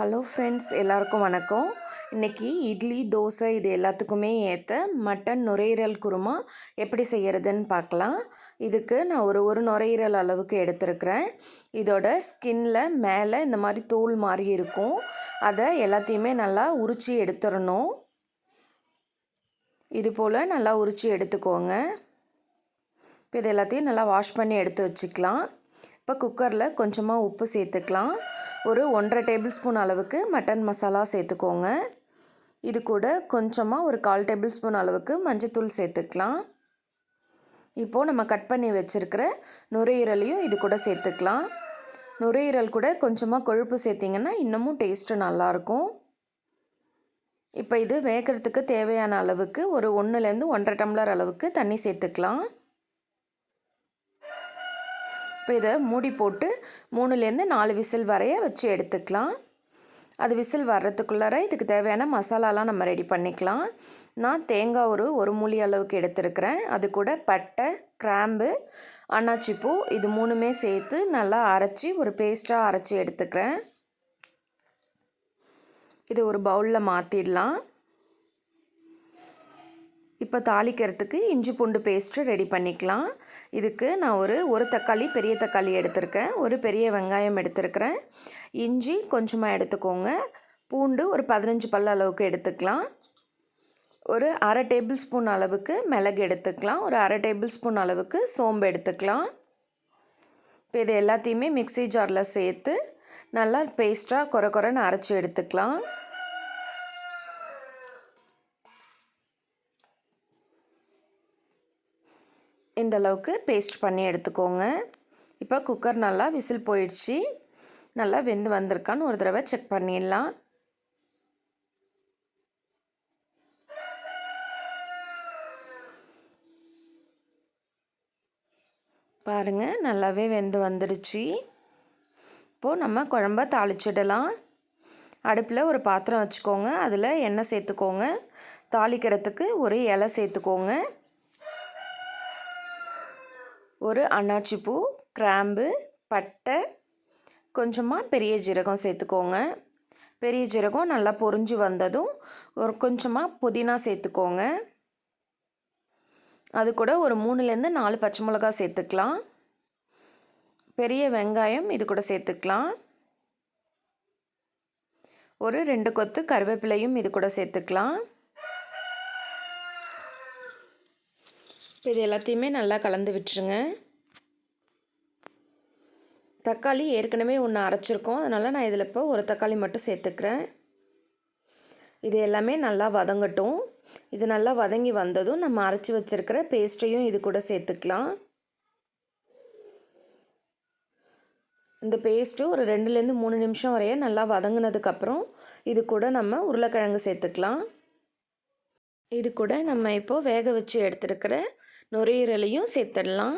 Hello friends, எல்லாருக்கும் வணக்கம். இன்றைக்கி இட்லி, தோசை இது எல்லாத்துக்குமே ஏற்ற மட்டன் நுரையீரல் குருமா எப்படி செய்கிறதுன்னு பார்க்கலாம். இதுக்கு நான் ஒரு நுரையீரல் அளவுக்கு எடுத்துருக்கிறேன். இதோட ஸ்கின்ல மேலே இந்த மாதிரி தோல் மாதிரி இருக்கும். அதை எல்லாத்தையுமே நல்லா உரித்து எடுத்துடணும். இது போல் நல்லா உரித்து எடுத்துக்கோங்க. இப்போ இது எல்லாத்தையும் நல்லா வாஷ் பண்ணி எடுத்து வச்சுக்கலாம். இப்போ குக்கரில் கொஞ்சமாக உப்பு சேர்த்துக்கலாம். ஒரு 1.5 டேபிள் ஸ்பூன் அளவுக்கு மட்டன் மசாலா சேர்த்துக்கோங்க. இது கூட கொஞ்சமாக ஒரு 1/4 டேபிள் ஸ்பூன் அளவுக்கு மஞ்சத்தூள் சேர்த்துக்கலாம். இப்போது நம்ம கட் பண்ணி வச்சுருக்கிற நுரையீரலையும் இது கூட சேர்த்துக்கலாம். நுரையீரல் கூட கொஞ்சமாக கொழுப்பு சேர்த்திங்கன்னா இன்னமும் டேஸ்ட்டு நல்லாயிருக்கும். இப்போ இது வேகிறதுக்கு தேவையான அளவுக்கு ஒரு 1லேருந்து 1.5 டம்ளர் அளவுக்கு தண்ணி சேர்த்துக்கலாம். இப்போ இதை மூடி போட்டு 3லேருந்து 4 விசில் வரைய வச்சு எடுத்துக்கலாம். அது விசில் வர்றதுக்குள்ளார இதுக்கு தேவையான மசாலாலாம் நம்ம ரெடி பண்ணிக்கலாம். நான் தேங்காய் ஒரு மூலி அளவுக்கு எடுத்துருக்கிறேன். அது கூட பட்டை, கிராம்பு, அன்னாச்சிப்பூ இது 3மே சேர்த்து நல்லா அரைச்சி ஒரு பேஸ்ட்டாக அரைச்சி எடுத்துக்கிறேன். இது ஒரு பவுலில் மாற்றிடலாம். இப்போ தாளிக்கிறதுக்கு இஞ்சி பூண்டு பேஸ்ட்டு ரெடி பண்ணிக்கலாம். இதுக்கு நான் ஒரு தக்காளி, பெரிய தக்காளி எடுத்திருக்கேன். ஒரு பெரிய வெங்காயம் எடுத்துருக்கிறேன். இஞ்சி கொஞ்சமாக எடுத்துக்கோங்க. பூண்டு ஒரு 15 பல் அளவுக்கு எடுத்துக்கலாம். ஒரு 1/2 டேபிள் ஸ்பூன் அளவுக்கு மிளகு எடுத்துக்கலாம். ஒரு 1/2 டேபிள் ஸ்பூன் அளவுக்கு சோம்பு எடுத்துக்கலாம். இப்போ இது எல்லாத்தையுமே மிக்ஸி ஜாரில் சேர்த்து நல்லா பேஸ்ட்டாக கொரன்னு அரைச்சி எடுத்துக்கலாம். இந்த அளவுக்கு பேஸ்ட் பண்ணி எடுத்துக்கோங்க. இப்போ குக்கர் நல்லா விசில் போயிடுச்சு. நல்லா வெந்து வந்திருக்கான்னு ஒரு தடவை செக் பண்ணிடலாம். பாருங்கள், நல்லாவே வெந்து வந்துடுச்சு. இப்போது நம்ம குழம்ப தாளிச்சிடலாம். அடுப்பில் ஒரு பாத்திரம் வச்சுக்கோங்க. அதில் எண்ணெய் சேர்த்துக்கோங்க. தாளிக்கிறதுக்கு ஒரு இலை சேர்த்துக்கோங்க. ஒரு அன்னாச்சிப்பூ, கிராம்பு, பட்டை, கொஞ்சமாக பெரிய ஜீரகம் சேர்த்துக்கோங்க. பெரிய ஜீரகம் நல்லா பொரிஞ்சு வந்ததும் ஒரு கொஞ்சமாக புதினா சேர்த்துக்கோங்க. அது கூட ஒரு 3லேருந்து 4 பச்சை மிளகாய் சேர்த்துக்கலாம். பெரிய வெங்காயம் இது கூட சேர்த்துக்கலாம். ஒரு 2 கொத்து கருவேப்பிலையும் இது கூட சேர்த்துக்கலாம். இது எல்லாத்தையுமே நல்லா கலந்து விட்டுருங்க. தக்காளி ஏற்கனவே ஒன்று அரைச்சிருக்கோம். அதனால் நான் இதில் இப்போ ஒரு தக்காளி மட்டும் சேர்த்துக்கிறேன். இது எல்லாமே நல்லா வதங்கட்டும். இது நல்லா வதங்கி வந்ததும் நம்ம அரைச்சி வச்சுருக்கிற பேஸ்ட்டையும் இது கூட சேர்த்துக்கலாம். இந்த பேஸ்ட்டு ஒரு 2லேருந்து 3 நிமிஷம் வரைய நல்லா வதங்கினதுக்கப்புறம் இது கூட நம்ம உருளைக்கிழங்கு சேர்த்துக்கலாம். இது கூட நம்ம இப்போது வேக வச்சு எடுத்துருக்கிற நுரையீரலையும் சேர்த்துடலாம்.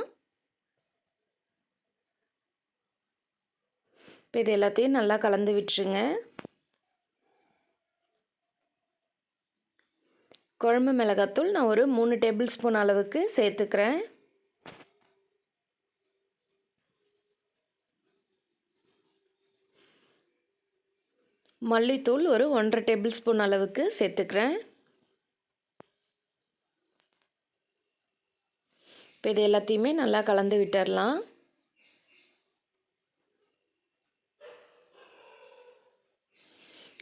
இப்போ இது எல்லாத்தையும் நல்லா கலந்து விட்டுருங்க. குழம்பு மிளகாத்தூள் நான் ஒரு 3 டேபிள் ஸ்பூன் அளவுக்கு சேர்த்துக்கிறேன். மல்லித்தூள் ஒரு 1.5 டேபிள் ஸ்பூன் அளவுக்கு சேர்த்துக்கிறேன். இப்போ இது எல்லாத்தையுமே நல்லா கலந்து விட்டுடலாம்.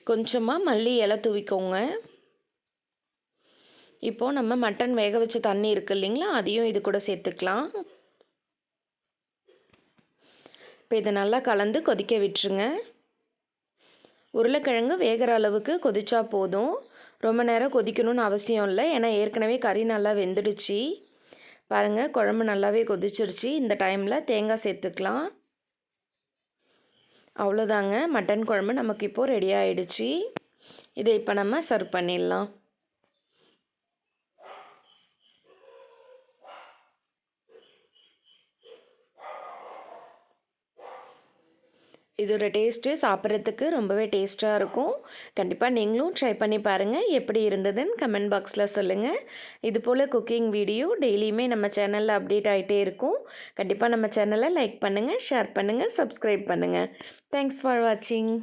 கொஞ்சமாக மல்லி இலை தூவிக்கோங்க. இப்போது நம்ம மட்டன் வேக வச்ச தண்ணி இருக்குது இல்லைங்களா, அதையும் இது கூட சேர்த்துக்கலாம். இப்போ இதை நல்லா கலந்து கொதிக்க விட்டுருங்க. உருளைக்கிழங்கு வேகிற அளவுக்கு கொதிச்சா போதும். ரொம்ப நேரம் கொதிக்கணும்னு அவசியம் இல்லை. ஏன்னா ஏற்கனவே கறி நல்லா வெந்துடுச்சு. பாருங்கள், குழம்பு நல்லாவே கொதிச்சிருச்சு. இந்த டைமில் தேங்காய் சேர்த்துக்கலாம். அவ்வளோதாங்க, மட்டன் குழம்பு நமக்கு இப்போது ரெடி ஆகிடுச்சு. இதை இப்போ நம்ம சர்வ் பண்ணிடலாம். இதோட டேஸ்ட்டு சாப்பிட்றதுக்கு ரொம்பவே டேஸ்ட்டாக இருக்கும். கண்டிப்பாக நீங்களும் ட்ரை பண்ணி பாருங்கள். எப்படி இருந்ததுன்னு கமெண்ட் பாக்ஸில் சொல்லுங்கள். இது போல் குக்கிங் வீடியோ டெய்லியுமே நம்ம சேனலில் அப்டேட் ஆகிட்டே இருக்கும். கண்டிப்பாக நம்ம சேனலை லைக் பண்ணுங்கள், ஷேர் பண்ணுங்கள், சப்ஸ்கிரைப் பண்ணுங்கள். தேங்க்ஸ் ஃபார் வாட்சிங்.